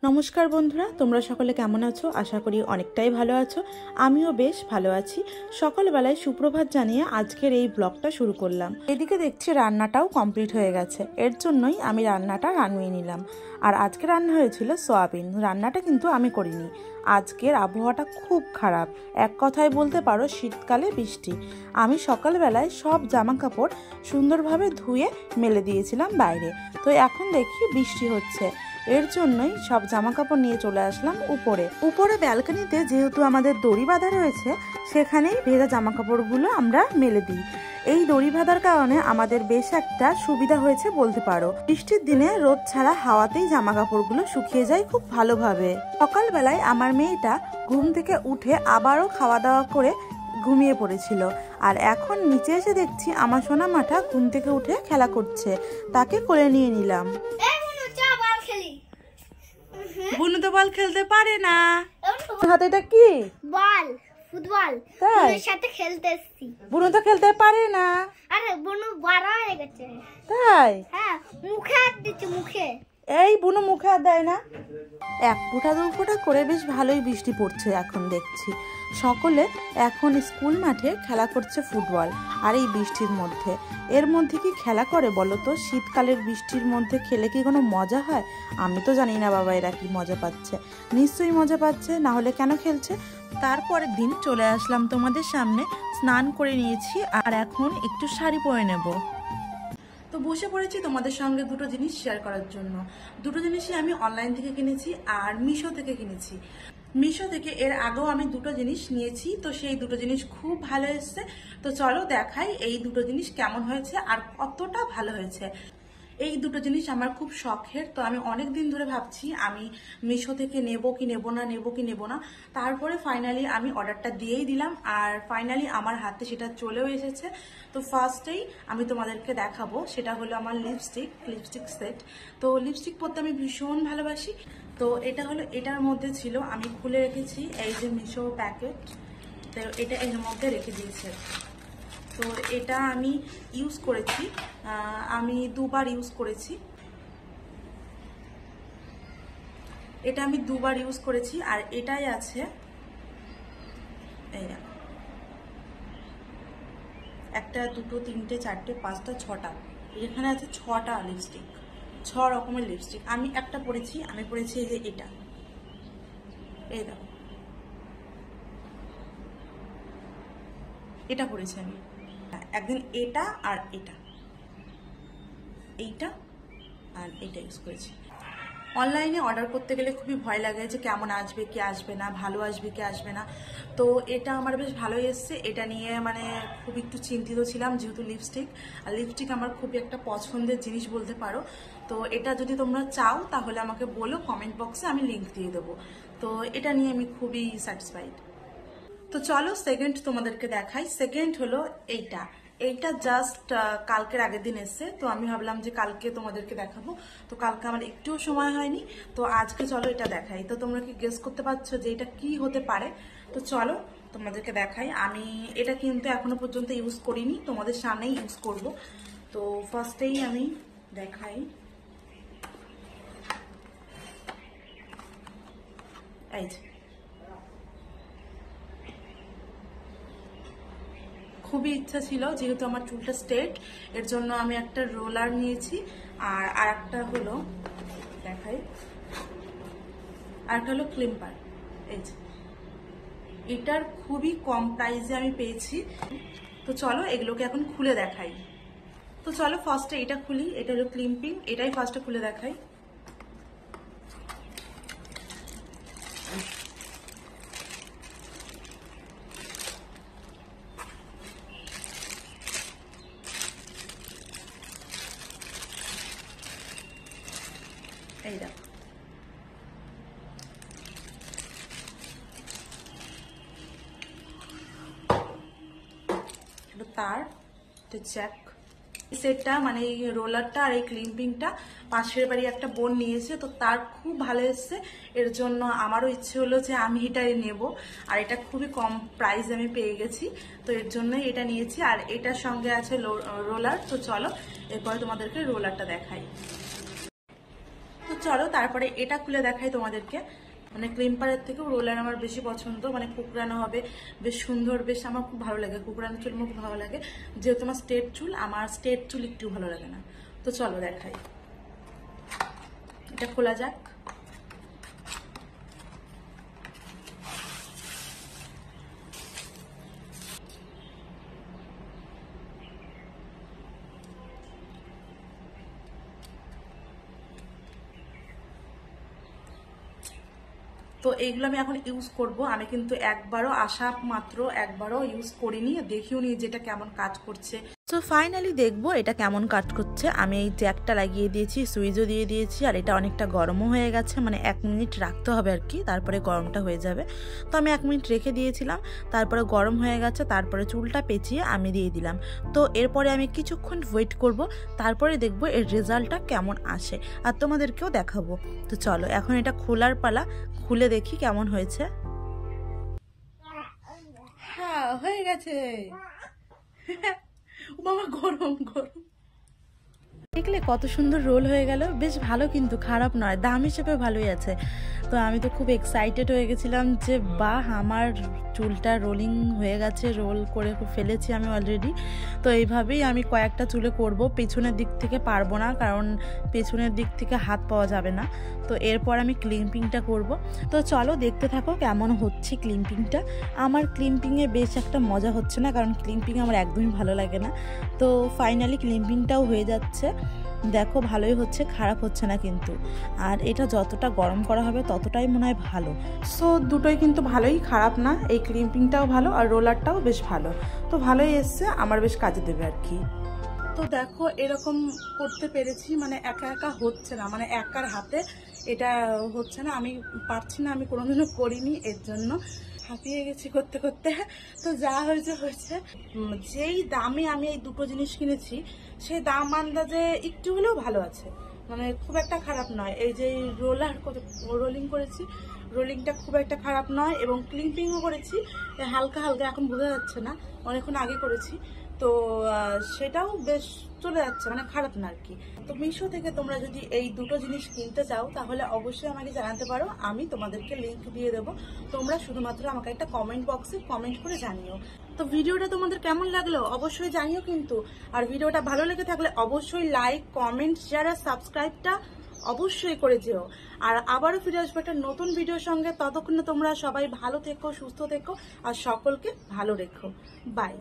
নমস্কার বন্ধুরা, তোমরা সকলে কেমন আছো? আশা করি অনেকটাই ভালো আছো। আমিও বেশ ভালো আছি। সকালবেলায় সুপ্রভাত জানিয়ে আজকের এই ব্লগটা শুরু করলাম। এদিকে দেখছি রান্নাটাও কমপ্লিট হয়ে গেছে, এর জন্যই আমি রান্নাটা রান্নিয়ে নিলাম। আর আজকে রান্না হয়েছিল সয়াবিন। রান্নাটা কিন্তু আমি করিনি। আজকের আবহাওয়াটা খুব খারাপ, এক কথায় বলতে পারো শীতকালে বৃষ্টি। আমি সকালবেলায় সব জামা কাপড় সুন্দরভাবে ধুয়ে মেলে দিয়েছিলাম বাইরে, তো এখন দেখি বৃষ্টি হচ্ছে। এর জন্যই সব জামা কাপড় নিয়ে চলে আসলাম উপরে ব্যালকনিতে। যেহেতু আমাদের দড়ি বাঁধা রয়েছে, সেখানেই ভেজা জামা কাপড়গুলো আমরা মেলে দিই। এই দড়ি বাঁধার কারণে আমাদের বেশ একটা সুবিধা হয়েছে বলতে পারো। বৃষ্টির দিনে রোদ ছাড়া হাওয়াতেই জামা কাপড়গুলো শুকিয়ে যায় খুব ভালোভাবে। সকালবেলায় আমার মেয়েটা ঘুম থেকে উঠে আবারও খাওয়া দাওয়া করে ঘুমিয়ে পড়েছিল, আর এখন নিচে এসে দেখছি আমার সোনা মাটা ঘুম থেকে উঠে খেলা করছে। তাকে কোলে নিয়ে নিলাম। বুনু তো বল খেলতে পারে না। হাতে এটা কি? বল, ফুটবল। তাই সাথে খেলতে এসেছি। বুনু তো খেলতে পারে না। আরে বুনু বড় হয়ে গেছে। তাই? হ্যাঁ, মুখে হাত দিচ্ছে মুখে। এই বুনু মুখে হাত দেয় না। এক ফোঁটা দু ফোঁটা করে বেশ ভালোই বৃষ্টি পড়ছে এখন দেখছি। সকলে এখন স্কুল মাঠে খেলা করছে ফুটবল, আর এই বৃষ্টির মধ্যে। এর মধ্যে কি খেলা করে বলো তো? শীতকালের বৃষ্টির মধ্যে খেলে কি কোনো মজা হয়? আমি তো জানি না বাবা, এরা কি মজা পাচ্ছে। নিশ্চয়ই মজা পাচ্ছে, না হলে কেন খেলছে। তারপরের দিন চলে আসলাম তোমাদের সামনে। স্নান করে নিয়েছি, আর এখন একটু শাড়ি পরে নেব। তো বসে পড়েছি তোমাদের সঙ্গে দুটো জিনিস শেয়ার করার জন্য। দুটো জিনিসই আমি অনলাইন থেকে কিনেছি আর মিশো থেকে কিনেছি। মিশো থেকে এর আগেও আমি দুটো জিনিস নিয়েছি, তো সেই দুটো জিনিস খুব ভালো এসেছে। তো চলো দেখাই এই দুটো জিনিস কেমন হয়েছে আর কতটা ভালো হয়েছে। এই দুটো জিনিস আমার খুব শখের, তো আমি অনেক দিন ধরে ভাবছি আমি মিশো থেকে নেব কি নেব না। তারপরে ফাইনালি আমি অর্ডারটা দিয়েই দিলাম, আর ফাইনালি আমার হাতে সেটা চলেও এসেছে। তো ফার্স্টেই আমি তোমাদেরকে দেখাবো, সেটা হলো আমার লিপস্টিক সেট। তো লিপস্টিক পরতে আমি ভীষণ ভালোবাসি। তো এটা হলো, এটার মধ্যে ছিল, আমি খুলে রেখেছি এই যে মিশো প্যাকেট। তো এটা এর মধ্যে রেখে দিয়েছে। তো এটা আমি ইউজ করেছি, আমি দুবার ইউজ করেছি। এটা আমি দুবার ইউজ করেছি, আর এটাই আছে এই দেখো, একটা দুটো তিনটে চারটে পাঁচটা ছটা, এখানে আছে 6টা লিপস্টিক, 6 রকমের লিপস্টিক। আমি একটা পরেছি, আমি পরেছি এই যে এটা, এই দেখো, এটা পরেছি আমি একদিন। এটা আর এটা, এইটা আর এটা ইউজ করেছি। অনলাইনে অর্ডার করতে গেলে খুবই ভয় লাগে যে কেমন আসবে কি আসবে না, ভালো আসবে কি আসবে না। তো এটা আমার বেশ ভালোই এসছে। এটা নিয়ে মানে খুব একটু চিন্তিত ছিলাম, যেহেতু লিপস্টিক আমার খুবই একটা পছন্দের জিনিস বলতে পারো। তো এটা যদি তোমরা চাও তাহলে আমাকে বলো কমেন্ট বক্সে, আমি লিঙ্ক দিয়ে দেবো। তো এটা নিয়ে আমি খুবই স্যাটিসফাইড। তো চলো সেকেন্ড তোমাদেরকে দেখাই। সেকেন্ড হলো এইটা জাস্ট কালকের আগের দিন এসছে, তো আমি ভাবলাম যে কালকে তোমাদেরকে দেখাবো। তো কালকে আমার একটুও সময় হয়নি, তো আজকে চলো এটা দেখাই। তো তোমরা কি গেস করতে পারছো যে এটা কি হতে পারে? তো চলো তোমাদেরকে দেখাই। আমি এটা কিন্তু এখনো পর্যন্ত ইউজ করিনি, তোমাদের সামনেই ইউজ করব। তো ফার্স্টেই আমি দেখাই, এই যে খুবই ইচ্ছা ছিল, যেহেতু আমার চুলটা স্ট্রেট, এর জন্য আমি একটা রোলার নিয়েছি। আর একটা হলো দেখাই, আর একটা হলো ক্লিম্পার। এই যে এটার খুবই কম প্রাইসে আমি পেয়েছি। তো চলো এগুলোকে এখন খুলে দেখাই। তো চলো ফার্স্টে এটা খুলি, এটা হলো ক্লিম্পিং, এটাই ফার্স্টে খুলে দেখাই। এই দেখো, তার জ্যাক সেটটা, মানে এই রোলারটা আর এই ক্লিম্পিংটা পাশের বাড়ি একটা বোন নিয়েছে, তো তার খুব ভালো এসছে। এর জন্য আমারও ইচ্ছে হলো যে আমি এটাই নেব, আর এটা খুবই কম প্রাইস আমি পেয়ে গেছি, তো এর জন্যই এটা নিয়েছি। আর এটার সঙ্গে আছে রোলার। তো চলো এরপরে তোমাদেরকে রোলারটা দেখাই। তো তো চলো তারপরে এটা খুলে দেখাই তোমাদেরকে। মানে ক্লিম্পারের থেকেও রোলার আমার বেশি পছন্দ, মানে কুকরানো হবে বেশ সুন্দর, বেশ আমার খুব ভালো লাগে কুকরানো চুল, আমার খুব ভালো লাগে। যেহেতু আমার স্ট্রেট চুল, আমার স্ট্রেট চুল একটু ভালো লাগে না। তো চলো দেখাই, এটা খোলা যাক। তো এইগুলো আমি এখন ইউজ করব। আমি কিন্তু একবারও আসা মাত্র একবারও ইউজ করিনি, দেখিও নি যেটা কেমন কাজ করছে। তো ফাইনালি দেখবো এটা কেমন কাজ করছে। আমি এই জ্যাকটা লাগিয়ে দিয়েছি, সুইচও দিয়ে দিয়েছি, আর এটা অনেকটা গরমও হয়ে গেছে, মানে 1 মিনিট রাখতে হবে আর কি, তারপরে গরমটা হয়ে যাবে। তো আমি 1 মিনিট রেখে দিয়েছিলাম, তারপরে গরম হয়ে গেছে, তারপরে চুলটা পেঁচিয়ে আমি দিয়ে দিলাম। তো এরপরে আমি কিছুক্ষণ ওয়েট করব, তারপরে দেখবো এর রেজাল্টটা কেমন আসে আর তোমাদেরকেও দেখাবো। তো চলো এখন এটা খোলার পালা, খুলে দেখি কেমন হয়েছে। হ্যাঁ হয়ে গেছে। বাবা গরম গরম, দেখলে কত সুন্দর রোল হয়ে গেল, বেশ ভালো কিন্তু খারাপ নয়, দাম হিসেবে ভালোই আছে। তো আমি তো খুব এক্সাইটেড হয়ে গেছিলাম যে বাহ আমার চুলটা রোলিং হয়ে গেছে, রোল করে ফেলেছি আমি অলরেডি। তো এইভাবেই আমি কয়েকটা চুলে করব, পেছনের দিক থেকে পারবো না, কারণ পেছনের দিক থেকে হাত পাওয়া যাবে না। তো এরপর আমি ক্লিম্পিংটা করব। তো চলো দেখতে থাকো কেমন হচ্ছে ক্লিম্পিংটা। আমার ক্লিম্পিংয়ে বেশ একটা মজা হচ্ছে না, কারণ ক্লিম্পিং আমার একদমই ভালো লাগে না। তো ফাইনালি ক্লিম্পিংটাও হয়ে যাচ্ছে, দেখো ভালোই হচ্ছে, খারাপ হচ্ছে না কিন্তু। আর এটা যতটা গরম করা হবে ততটাই মনে হয় ভালো। সো দুটোই কিন্তু ভালোই, খারাপ না। এই ক্লিম্পিংটাও ভালো আর রোলারটাও বেশ ভালো। তো ভালোই এসছে, আমার বেশ কাজে দেবে আর কি। তো দেখো এরকম করতে পেরেছি, মানে একা একা হচ্ছে না, মানে একার হাতে এটা হচ্ছে না, আমি পারছি না, আমি কোনোদিনও করিনি, এর জন্য হাঁপিয়ে গেছি করতে করতে। তো যা হয়েছে হয়েছে। যেই দামে আমি এই দুটো জিনিস কিনেছি সেই দাম আন্দাজে একটু হলেও ভালো আছে, মানে খুব একটা খারাপ নয়। এই যে রোলিং করেছি, রোলিংটা খুব একটা খারাপ নয়, এবং ক্লিম্পিংও করেছি হালকা হালকা, এখন বোঝা যাচ্ছে না, অনেকক্ষণ আগে করেছি। তো সেটাও বেশ চলে যাচ্ছে, মানে খারাপ না আর কি। তো মিশো থেকে তোমরা যদি এই দুটো জিনিস কিনতে চাও তাহলে অবশ্যই আমাকে জানাতে পারো, আমি তোমাদেরকে লিংক দিয়ে দেবো। তোমরা শুধুমাত্র আমাকে একটা কমেন্ট বক্সে কমেন্ট করে জানিও। তো ভিডিওটা তোমাদের কেমন লাগলো অবশ্যই জানিও কিন্তু। আর ভিডিওটা ভালো লেগে থাকলে অবশ্যই লাইক, কমেন্ট, শেয়ার আর সাবস্ক্রাইবটা অবশ্যই করে যেও। আর আবারও ফিরে আসবো একটা নতুন ভিডিওর সঙ্গে। ততক্ষণে তোমরা সবাই ভালো থেকো, সুস্থ থেকো আর সকলকে ভালো রেখো। বাই।